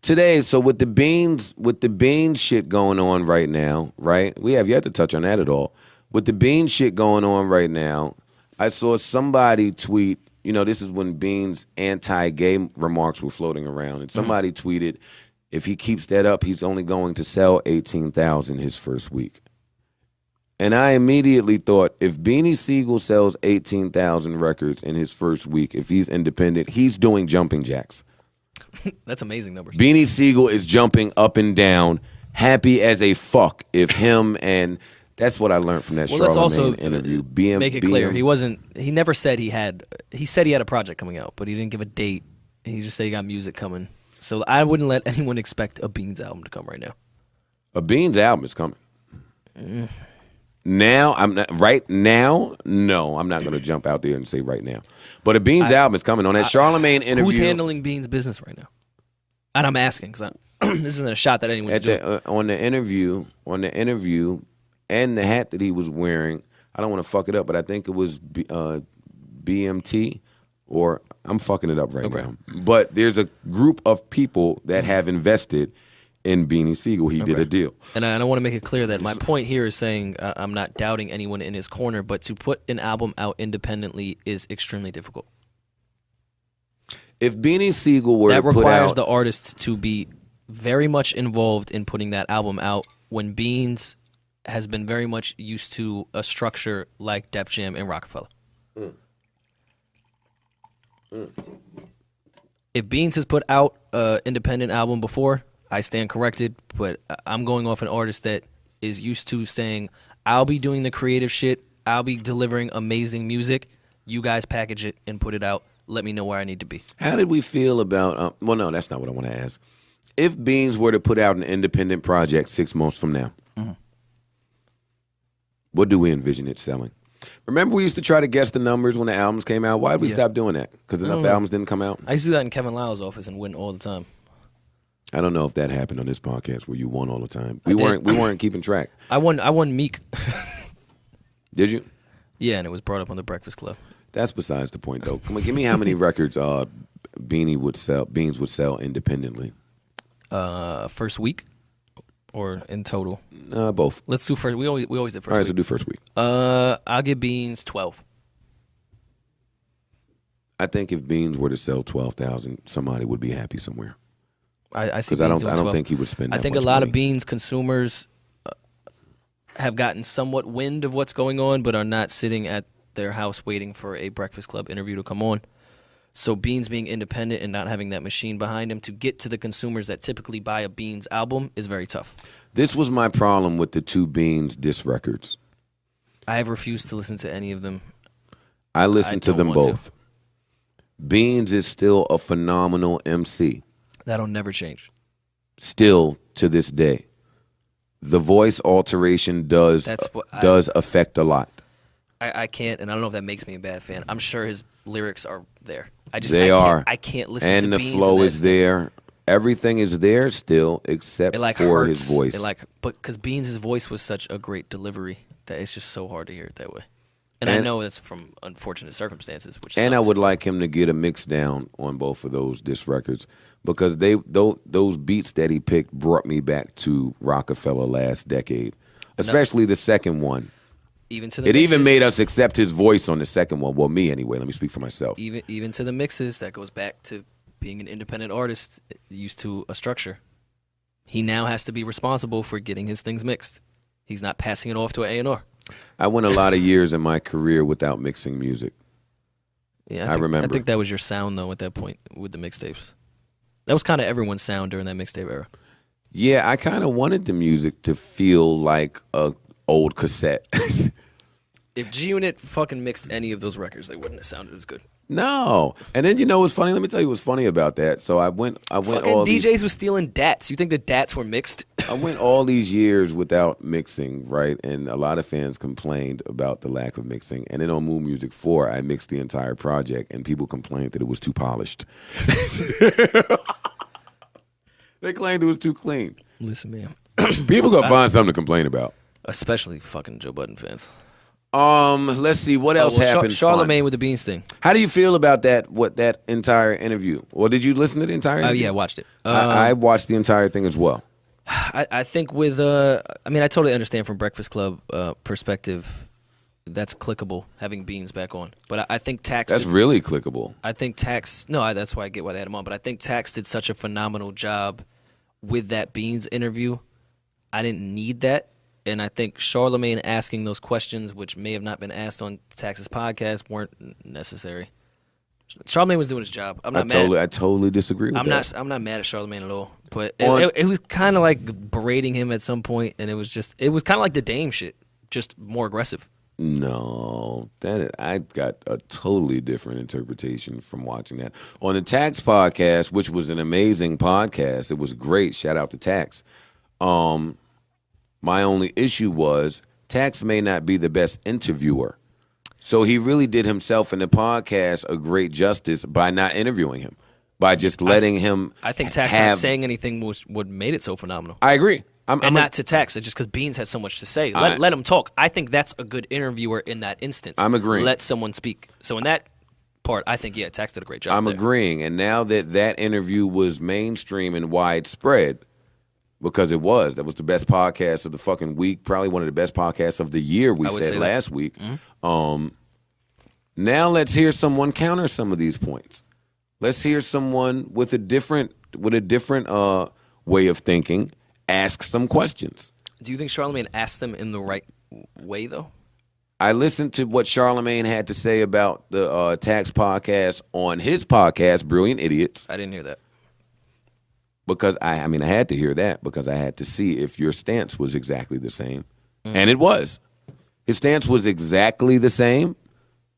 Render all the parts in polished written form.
Today, so with the beans shit going on right now, right? We have yet to touch on that at all. With the beans shit going on right now, I saw somebody tweet, this is when Beans' anti-gay remarks were floating around, and somebody tweeted, if he keeps that up, he's only going to sell 18,000 his first week. And I immediately thought, if Beanie Sigel sells 18,000 records in his first week, if he's independent, he's doing jumping jacks. That's amazing numbers. Beanie Sigel is jumping up and down, happy as a fuck. If him and that's what I learned from that Charlamagne interview. Make it clear, he never said he said he had a project coming out, but he didn't give a date. He just said he got music coming. So I wouldn't let anyone expect a Beans album to come right now. A Beans album is coming. Now, I'm not right now. No, I'm not going to jump out there and say right now. But a Beans album is coming on that Charlamagne interview. Who's handling Beans' business right now? And I'm asking because this isn't a shot that anyone's doing. On the interview, and the hat that he was wearing, I don't want to fuck it up, but I think it was BMT, or I'm fucking it up right now. But there's a group of people that have invested in Beanie Sigel. He did a deal. And I want to make it clear that my point here is saying I'm not doubting anyone in his corner, but to put an album out independently is extremely difficult. If Beanie Sigel were that to put requires out, the artist to be very much involved in putting that album out, when Beans has been very much used to a structure like Def Jam and Rockefeller. If Beans has put out an independent album before, I stand corrected, but I'm going off an artist that is used to saying, I'll be doing the creative shit, I'll be delivering amazing music, you guys package it and put it out, let me know where I need to be. How did we feel about, well, no, that's not what I want to ask. If Beans were to put out an independent project 6 months from now, what do we envision it selling? Remember we used to try to guess the numbers when the albums came out? Why did we stop doing that? Because enough albums didn't come out? I used to do that in Kevin Lyle's office and win all the time. I don't know if that happened on this podcast where you won all the time. We weren't keeping track. I won Meek. Did you? Yeah, and it was brought up on the Breakfast Club. That's besides the point, though. Come on, give me how many records Beans would sell independently. First week, or in total? Both. Let's do first. We always did first. All right, week. so do first week. I'll give Beans 12. I think if Beans were to sell 12,000, somebody would be happy somewhere. I see. Because I don't think he would spend that I think much a lot money. of Beans consumers have gotten somewhat wind of what's going on, but are not sitting at their house waiting for a Breakfast Club interview to come on. So Beans being independent and not having that machine behind him to get to the consumers that typically buy a Beans album is very tough. This was my problem with the two Beans diss records. I have refused to listen to any of them. I listened to them both. Beans is still a phenomenal MC. That'll never change. Still to this day. The voice alteration does affect a lot. I can't, and I don't know if that makes me a bad fan. I'm sure his lyrics are there. I can't listen to Beans. And the flow is there. Everything is there still, except for his voice. But because Beans' voice was such a great delivery that it's just so hard to hear it that way. And I know that's from unfortunate circumstances. I would like him to get a mix down on both of those disc records because those beats that he picked brought me back to Rockefeller last decade, especially the second one. It even made us accept his voice on the second one. Well, me anyway. Let me speak for myself. Even to the mixes, that goes back to being an independent artist used to a structure. He now has to be responsible for getting his things mixed. He's not passing it off to an A&R. I went a lot of years in my career without mixing music. Yeah, I remember. I think that was your sound, though, at that point with the mixtapes. That was kind of everyone's sound during that mixtape era. Yeah, I kind of wanted the music to feel like a old cassette. If G-Unit fucking mixed any of those records, they wouldn't have sounded as good. No. And then what's funny? Let me tell you what's funny about that. So I went fucking all DJs was stealing DATs. You think the DATs were mixed? I went all these years without mixing, right? And a lot of fans complained about the lack of mixing. And then on Moon Music 4, I mixed the entire project, and people complained that it was too polished. They claimed it was too clean. Listen, man. People gonna find something to complain about. Especially fucking Joe Budden fans. Let's see what else happened. Charlemagne fun? with the Beans thing. How do you feel about that? What that entire interview? Or did you listen to the entire interview? Yeah, I watched it. I watched the entire thing as well. I think with I totally understand from Breakfast Club perspective. That's clickable, having Beans back on. But I think Tax... That's really clickable. I think Tax... No, that's why I get why they had him on. But I think Tax did such a phenomenal job with that Beans interview. I didn't need that. And I think Charlemagne asking those questions, which may have not been asked on Tax's podcast, weren't necessary. Charlemagne was doing his job. I totally disagree with that. I'm not mad at Charlemagne at all. But it was kind of like berating him at some point, and it was kind of like the Dame shit, just more aggressive. No, I got a totally different interpretation from watching that. On the Tax podcast, which was an amazing podcast, it was great. Shout out to Tax. My only issue was Tax may not be the best interviewer. So he really did himself in the podcast a great justice by not interviewing him, by just letting him. I think Tax not saying anything was what made it so phenomenal. I agree. Not to Tax, just because Beans had so much to say. Let him talk. I think that's a good interviewer in that instance. I'm agreeing. Let someone speak. So in that part, I think, Tax did a great job. I'm agreeing. And now that interview was mainstream and widespread, because that was the best podcast of the fucking week, probably one of the best podcasts of the year, we said last week. Mm-hmm. Now let's hear someone counter some of these points. Let's hear someone with a different way of thinking ask some questions. Do you think Charlemagne asked them in the right way, though? I listened to what Charlemagne had to say about the Tax podcast on his podcast, Brilliant Idiots. I didn't hear that. Because I had to hear that because I had to see if your stance was exactly the same. And it was. His stance was exactly the same.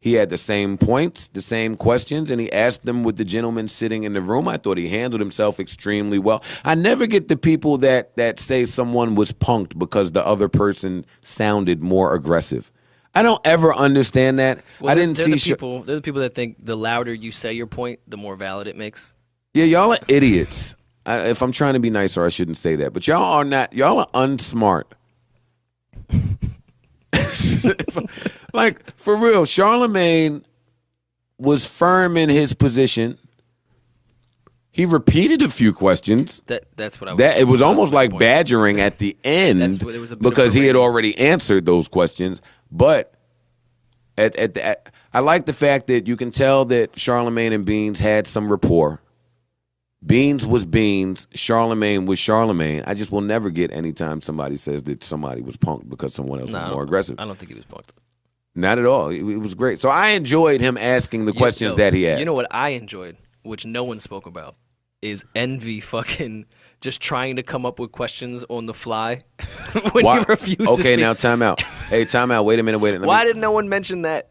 He had the same points, the same questions, and he asked them with the gentleman sitting in the room. I thought he handled himself extremely well. I never get the people that say someone was punked because the other person sounded more aggressive. I don't ever understand that. Well, they're the people that think the louder you say your point, the more valid it makes. Yeah, y'all are idiots. If I'm trying to be nicer, I shouldn't say that. But y'all are not. Y'all are unsmart. Like, for real, Charlemagne was firm in his position. He repeated a few questions. That's what I was saying. It was almost like badgering at the end because he had already answered those questions. But I like the fact that you can tell that Charlemagne and Beans had some rapport. Beans was Beans, Charlemagne was Charlemagne. I just will never get anytime somebody says that somebody was punked because someone else was more aggressive. I don't think he was punked. Not at all. It was great. So I enjoyed him asking the questions that he asked. You know what I enjoyed, which no one spoke about, is Envy fucking just trying to come up with questions on the fly when he refused to speak. Okay, now time out. Hey, time out. Wait a minute. Why did no one mention that?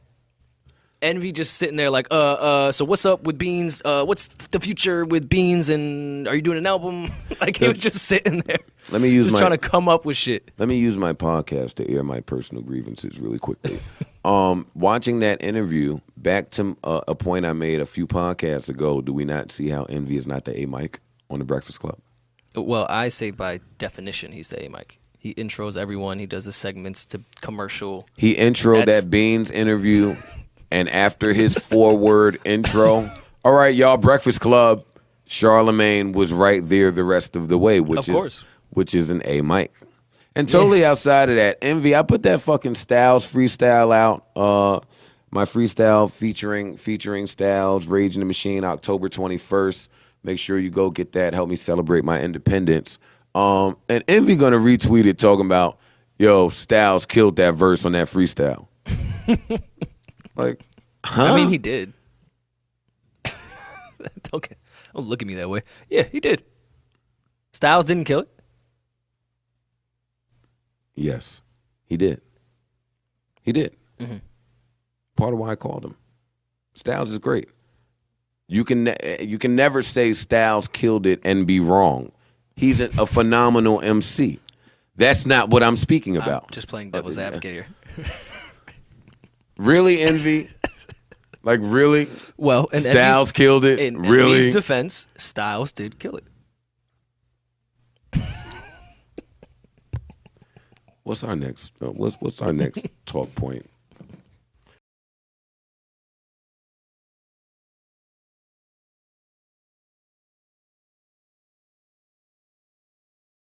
Envy just sitting there like, so what's up with Beans? What's the future with Beans? And are you doing an album? Like, he was just sitting there. Trying to come up with shit. Let me use my podcast to air my personal grievances really quickly. Watching that interview, back to a point I made a few podcasts ago, do we not see how Envy is not the A-Mike on the Breakfast Club? Well, I say by definition he's the A-Mike. He intros everyone. He does the segments to commercial. He introed that Beans interview. And after his 4-word intro, all right, y'all, Breakfast Club, Charlemagne was right there the rest of the way, which is an A-Mike. And totally outside of that, Envy, I put that fucking Styles freestyle out. My freestyle featuring Styles, Rage in the Machine, October 21st. Make sure you go get that. Help me celebrate my independence. And Envy gonna retweet it talking about, yo, Styles killed that verse on that freestyle. Like, huh? I mean, he did. Don't look at me that way. Yeah, he did. Styles didn't kill it. Yes, he did. He did. Mm-hmm. Part of why I called him. Styles is great. You can never say Styles killed it and be wrong. He's a phenomenal MC. That's not what I'm speaking about. I'm just playing devil's advocate here. Really, Envy? Like, really? Well, and Styles killed it? In really? Envy's defense, Styles did kill it. What's our next talk point?